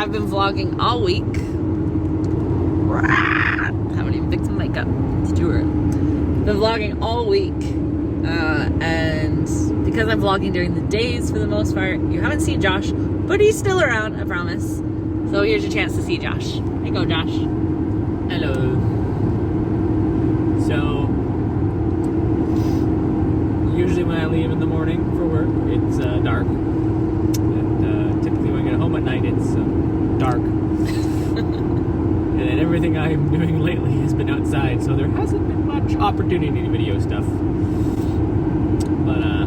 I've been vlogging all week. Haven't even fixed my makeup. It's too early. Been vlogging all week. And because I'm vlogging during the days for the most part, you haven't seen Josh, but he's still around, I promise. So here's your chance to see Josh. Here you go, Josh. Hello. So, usually when I leave in the morning for work, it's dark. And typically when I get home at night, it's dark. And everything I'm doing lately has been outside, so there hasn't been much opportunity to video stuff. But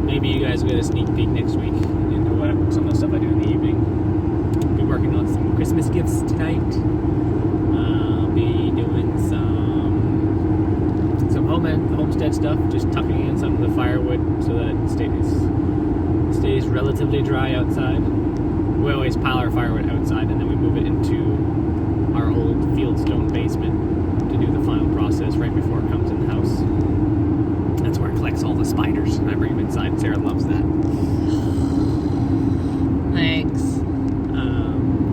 maybe you guys will get a sneak peek next week into whatever, some of the stuff I do in the evening. I'll be working on some Christmas gifts tonight. I'll be doing some homestead stuff, just tucking in some of the firewood so that it stays relatively dry outside. We always pile our firewood outside and then we move it into our old fieldstone basement to do the final process right before it comes in the house. That's where it collects all the spiders. I bring them inside. Sarah loves that. Thanks.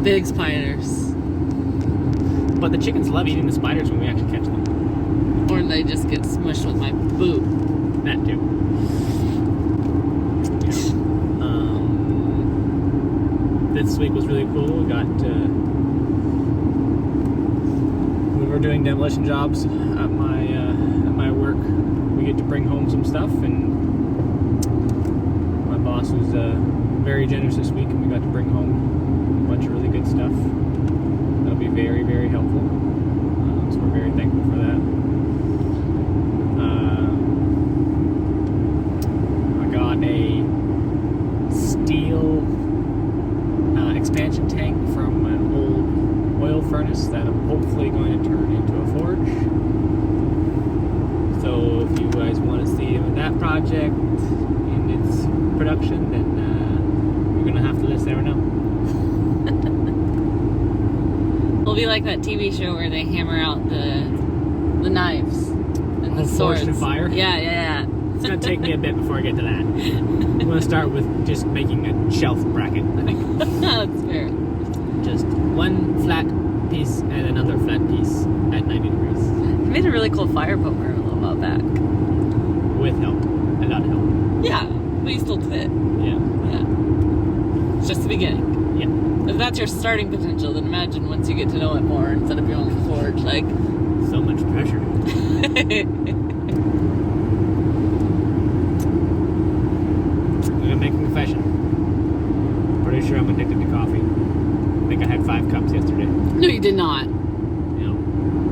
Big spiders. But the chickens love eating the spiders when we actually catch them. Or they just get smushed with my boot. That too. This week was really cool. We got we were doing demolition jobs at my work. We get to bring home some stuff, and my boss was very generous this week, and we got to bring home a bunch of really good stuff. That'll be very, very helpful. So we're very thankful for that. I got a steel expansion tank from an old oil furnace that I'm hopefully going to turn into a forge. So if you guys want to see that project in its production, then you're going to have to let Sarah know. It'll be like that TV show where they hammer out the knives and the swords. Forged in fire? Yeah. It's going to take me a bit before I get to that. I'm going to start with just making a shelf bracket, I think. That's fair. Just one flat piece and another flat piece at 90 degrees. You made a really cool fire poker a little while back. With help. A lot of help. Yeah, but you still did it. Yeah. It's just the beginning. Yeah. If that's your starting potential, then imagine once you get to know it more and set up your own forge. Like, so much pressure. I'm gonna make a confession. Pretty sure I'm addicted to coffee. I think I had 5 cups yesterday. No, you did not. You know,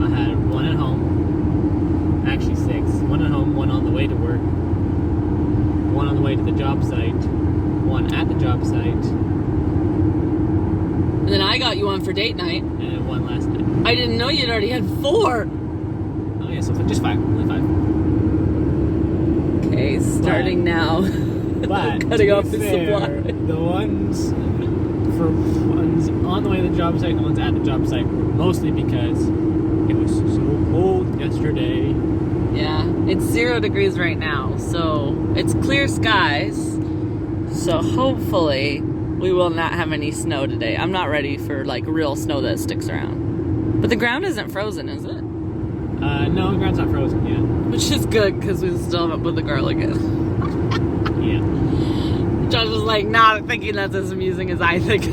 I had one at home. Actually 6. One at home, one on the way to work. One on the way to the job site. One at the job site. And then I got you on for date night. And then one last night. I didn't know you'd already had 4. Oh yeah, so just 5. Only 5. Okay, starting now. But cutting off the fair, supply. The ones on the way to the job site and the ones at the job site were mostly because it was so cold yesterday. Yeah, it's 0 degrees right now, so it's clear skies. So hopefully we will not have any snow today. I'm not ready for like real snow that sticks around. But the ground isn't frozen, is it? No, the ground's not frozen yet. Which is good because we still haven't put the garlic in. Yeah. Josh was like, not thinking that's as amusing as I think.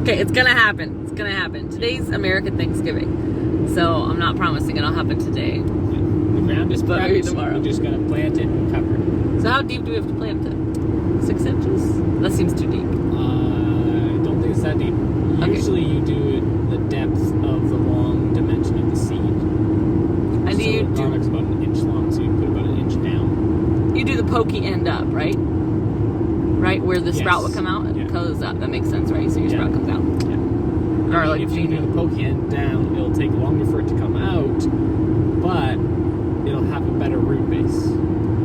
Okay, it's gonna happen. It's gonna happen. Today's American Thanksgiving, so I'm not promising it'll happen today. The ground is But maybe prepped. tomorrow. We're just gonna plant it and cover it. So how deep do we have to plant it? 6 inches? That seems too deep. I don't think it's that deep. Okay. Usually you do it the depth of the long dimension of the seed. And so the garlic's about an inch long, so you put about an inch down. you do the pokey end up, right? Right where the sprout would come out. It Yeah. goes up. That makes sense, right? So your sprout comes out. Yeah. Garlic. If you do the pokey end down, it'll take longer for it to come out, but it'll have a better root base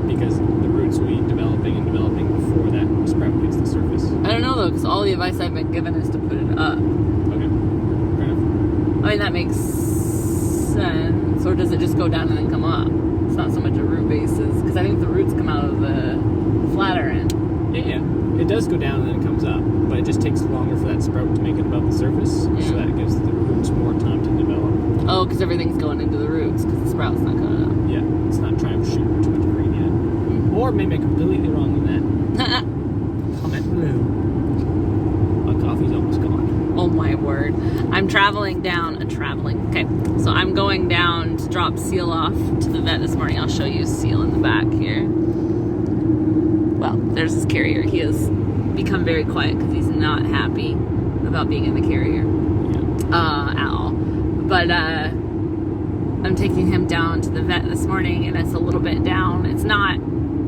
because the roots will be developing before that sprout hits the surface. I don't know though, because all the advice I've been given is to put it up. Okay. Fair enough. I mean, that makes sense. Or does it just go down and then come up? It's not so much a root basis, because I think the roots come out of the flatter end. It does go down and then it comes up, but it just takes longer for that sprout to make it above the surface, so that it gives the roots more time to develop. Oh, because everything's going into the roots because the sprout's not coming up. Yeah, it's not trying to shoot too much green yet. Or maybe I'm completely wrong in that. Comment below. My coffee's almost gone. Oh my word. I'm traveling down, okay. So I'm going down to drop Seal off to the vet this morning. I'll show you Seal in the back here. Well, there's his carrier. He has become very quiet because he's not happy about being in the carrier at all. But I'm taking him down to the vet this morning, and it's a little bit down. It's not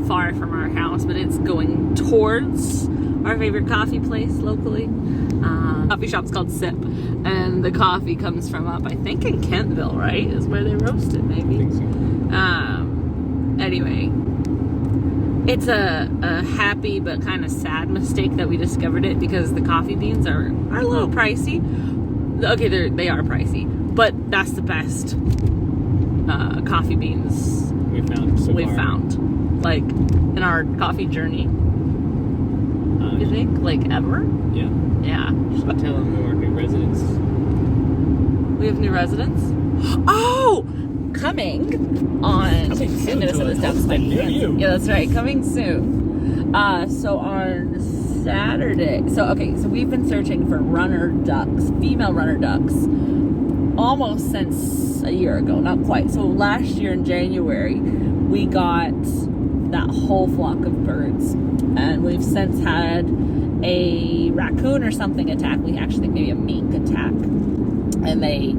far from our house, but it's going towards our favorite coffee place locally. Coffee shop's called Sip, and the coffee comes from up, I think, in Kentville, right? Is where they roast it, maybe. I think so. Anyway, it's a happy but kind of sad mistake that we discovered it because the coffee beans are a little pricey. Okay, they are pricey, but that's the best coffee beans We've found like in our coffee journey. You think, like, ever? Yeah. Yeah. Should I tell them our new residents? We have new residents. Oh, coming on. Coming soon I'm gonna to set a this down. homestead near you. Yeah, that's right. Coming soon. So on Saturday. So we've been searching for runner ducks, female runner ducks, almost since a year ago. Not quite. So last year in January, we got that whole flock of birds, and we've since had a raccoon or something attack. We actually think maybe a mink attack, and they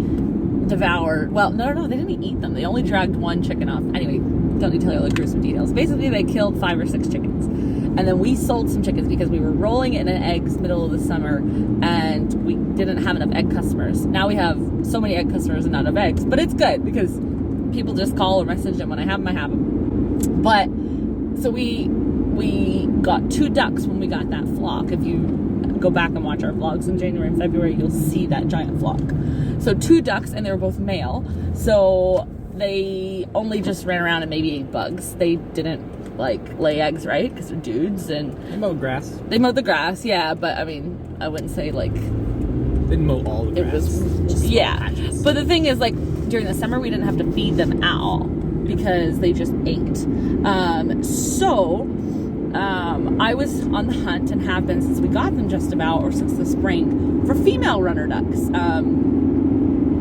devoured. Well, no, they didn't eat them. They only dragged one chicken off. Anyway, don't need to tell you all the gruesome details. Basically, they killed 5 or 6 chickens, and then we sold some chickens because we were rolling in eggs middle of the summer, and we didn't have enough egg customers. Now we have so many egg customers and not enough eggs, but it's good because people just call or message them. When I have them, I have them. But so we got 2 ducks when we got that flock. If you go back and watch our vlogs in January and February, you'll see that giant flock. So 2 ducks, and they were both male. So they only just ran around and maybe ate bugs. They didn't lay eggs, right? Because they're dudes, and They mowed grass. they mowed the grass. Yeah, but I mean, I wouldn't say Didn't mow all the it grass. was just yeah. patches. But the thing is, during the summer, we didn't have to feed them at all because they just ate. I was on the hunt and have been since we got them just about, or since the spring, for female runner ducks.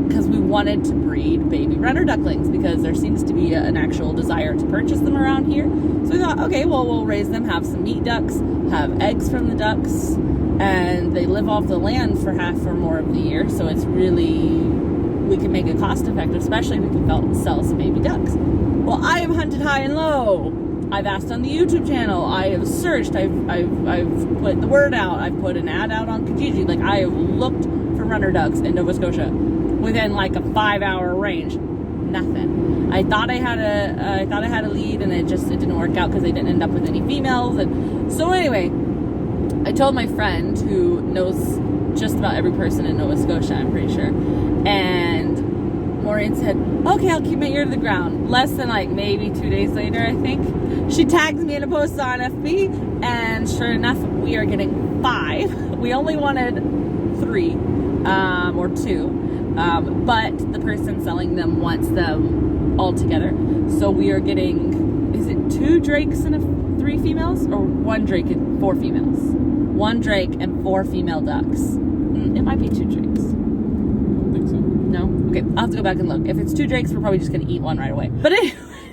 Because we wanted to breed baby runner ducklings because there seems to be an actual desire to purchase them around here. So we thought, okay, well, we'll raise them, have some meat ducks, have eggs from the ducks, and they live off the land for half or more of the year. So it's really, we can make it cost effective, especially if we can sell some baby ducks. Well, I have hunted high and low. I've asked on the YouTube channel. I have searched. I've put the word out. I've put an ad out on Kijiji. I have looked for runner ducks in Nova Scotia within a 5-hour range. Nothing. I thought I had a lead, and it didn't work out because they didn't end up with any females. And so anyway, I told my friend who knows just about every person in Nova Scotia, I'm pretty sure, and Maureen said, okay, I'll keep my ear to the ground. Less than maybe 2 days later, I think, she tags me in a post on FB, and sure enough, we are getting 5. We only wanted 3 or 2, but the person selling them wants them all together. So we are getting, is it 2 drakes and 3 females, or 1 drake and 4 females? 1 drake and 4 female ducks. It might be 2 drakes. I don't think so. No? Okay, I'll have to go back and look. If it's 2 drakes, we're probably just going to eat one right away. But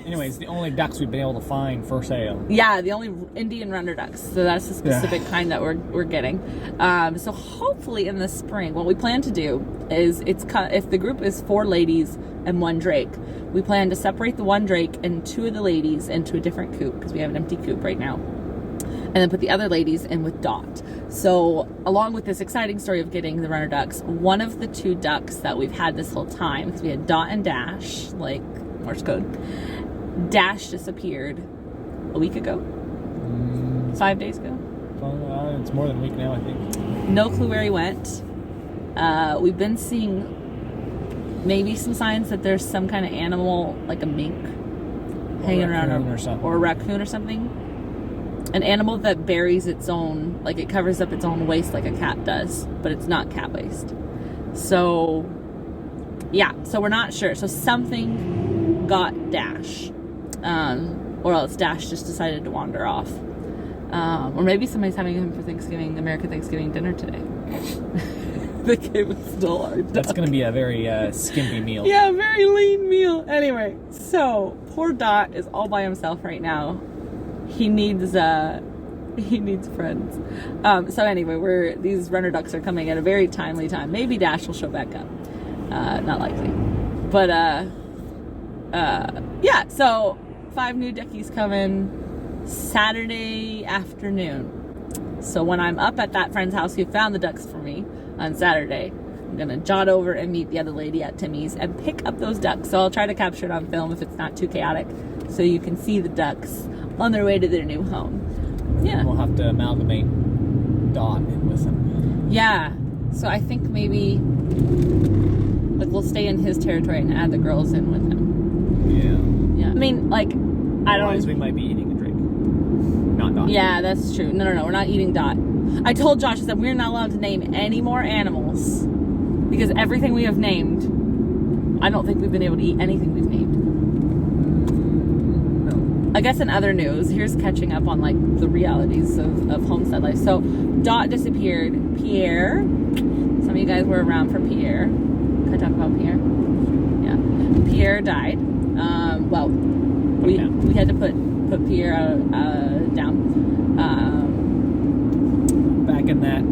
Anyways, the only ducks we've been able to find for sale. yeah, the only Indian runner ducks. So that's the specific kind that we're getting. So hopefully in the spring, what we plan to do is if the group is 4 ladies and 1 drake, we plan to separate the 1 drake and 2 of the ladies into a different coop because we have an empty coop right now. And then put the other ladies in with Dot. So along with this exciting story of getting the runner ducks, one of the 2 ducks that we've had this whole time, because we had Dot and Dash, Morse code, Dash disappeared a week ago, 5 days ago. It's more than a week now, I think. No clue where he went. We've been seeing maybe some signs that there's some kind of animal, like a mink, hanging around, or something. or a raccoon or something. an animal that buries its own, like it covers up its own waste like a cat does, but it's not cat waste. So yeah, so we're not sure. So something got Dash, or else Dash just decided to wander off. Or maybe somebody's having him for Thanksgiving, American Thanksgiving dinner today. The kid was still our dog. That's going to be a very skimpy meal. Yeah, a very lean meal. Anyway, so poor Dot is all by himself right now. He needs friends. So anyway, these runner ducks are coming at a very timely time. Maybe Dash will show back up. Not likely. But yeah, so 5 new duckies coming Saturday afternoon. So when I'm up at that friend's house who found the ducks for me on Saturday, I'm gonna jot over and meet the other lady at Timmy's and pick up those ducks. So I'll try to capture it on film if it's not too chaotic, so you can see the ducks on their way to their new home. Yeah. We'll have to amalgamate Dot in with them. Yeah. So I think maybe like we'll stay in his territory and add the girls in with him. Yeah. Yeah. I mean, like, I don't. Otherwise, we might be eating a drink. Not Dot. Yeah, that's true. No, we're not eating Dot. I told Josh that we're not allowed to name any more animals because everything we have named, I don't think we've been able to eat anything we've named. No. I guess in other news, here's catching up on like the realities of homestead life. So Dot disappeared. Pierre, some of you guys were around for Pierre. Can I talk about Pierre? Yeah. Pierre died. Well, we had to put Pierre down. Back in that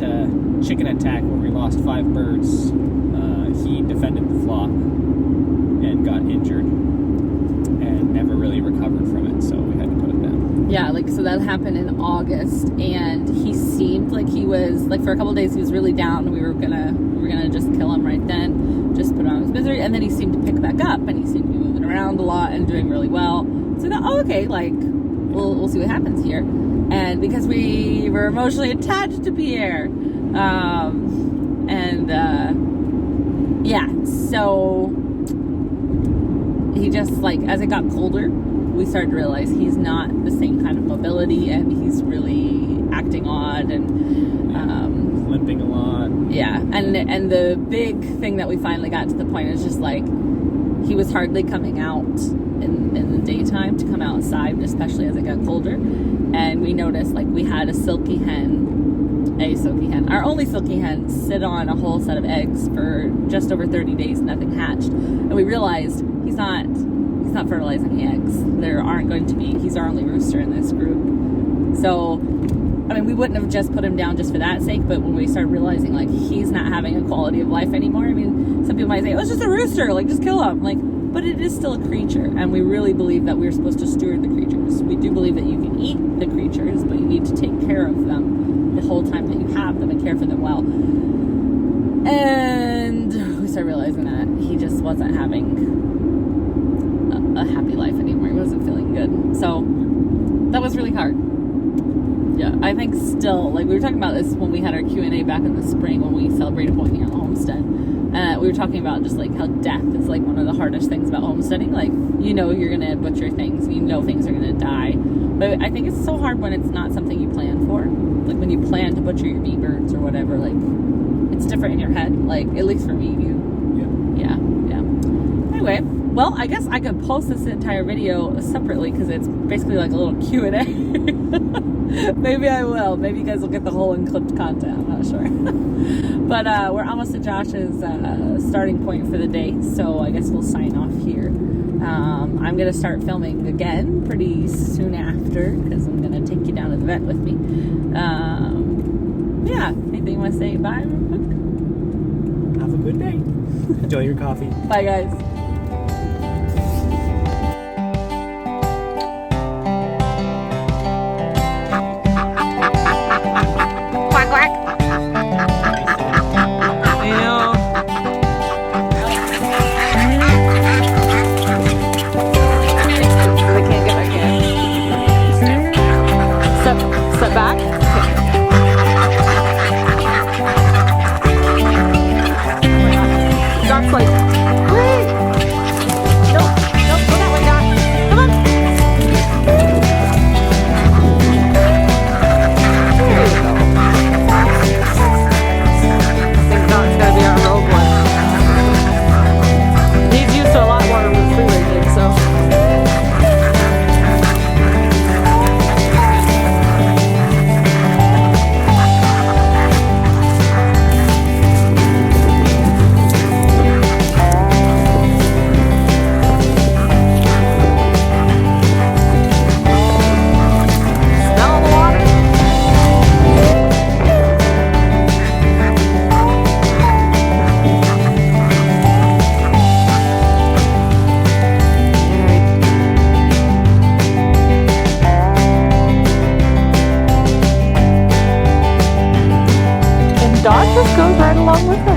chicken attack where we lost 5 birds, he defended the flock and got injured and never really recovered from it, so we had to put it down. Yeah, like, so that happened in August, and he seemed like he was, like, for a couple of days he was really down. We were gonna just kill him right then, just put him out of his misery, and then he seemed to pick back up, and he seemed to be moving around a lot and doing really well. So now, okay, like, we'll see what happens here. And because we were emotionally attached to Pierre, yeah, so he just, like, as it got colder, we started to realize he's not the same kind of mobility, and he's really acting odd and limping a lot. Yeah, and the big thing that we finally got to the point is just like he was hardly coming out in the daytime to come outside, especially as it got colder. And we noticed, like, we had a silky hen, our only silky hen, sit on a whole set of eggs for just over 30 days, nothing hatched. And we realized he's not fertilizing the eggs. There aren't going to be, he's our only rooster in this group. So, I mean, we wouldn't have just put him down just for that sake, but when we started realizing, like, he's not having a quality of life anymore, I mean, some people might say, oh, it's just a rooster, like, just kill him. Like, but it is still a creature, and we really believe that we're supposed to steward the creatures. We do believe that you can eat the creatures, but you need to take care of them the whole time that you have them and care for them well. And we started realizing that he just wasn't having a happy life anymore. He wasn't feeling good. So that was really hard. Yeah, I think still, like, we were talking about this when we had our Q&A back in the spring when we celebrated 1 year on the homestead. We were talking about just, like, how death is, like, one of the hardest things about homesteading. Like, you know you're going to butcher things. You know things are going to die. But I think it's so hard when it's not something you plan for. Like, when you plan to butcher your bee birds or whatever, like, it's different in your head. Like, at least for me, Yeah. Anyway, well, I guess I could post this entire video separately because it's basically like a little Q&A. Maybe I will. Maybe you guys will get the whole unclipped content. I'm not sure. But we're almost at Josh's starting point for the day, so I guess we'll sign off here. I'm going to start filming again pretty soon after because I'm going to take you down to the vet with me. Yeah, anything you want to say? Bye, real quick? Have a good day. Enjoy your coffee. Bye, guys. along with us.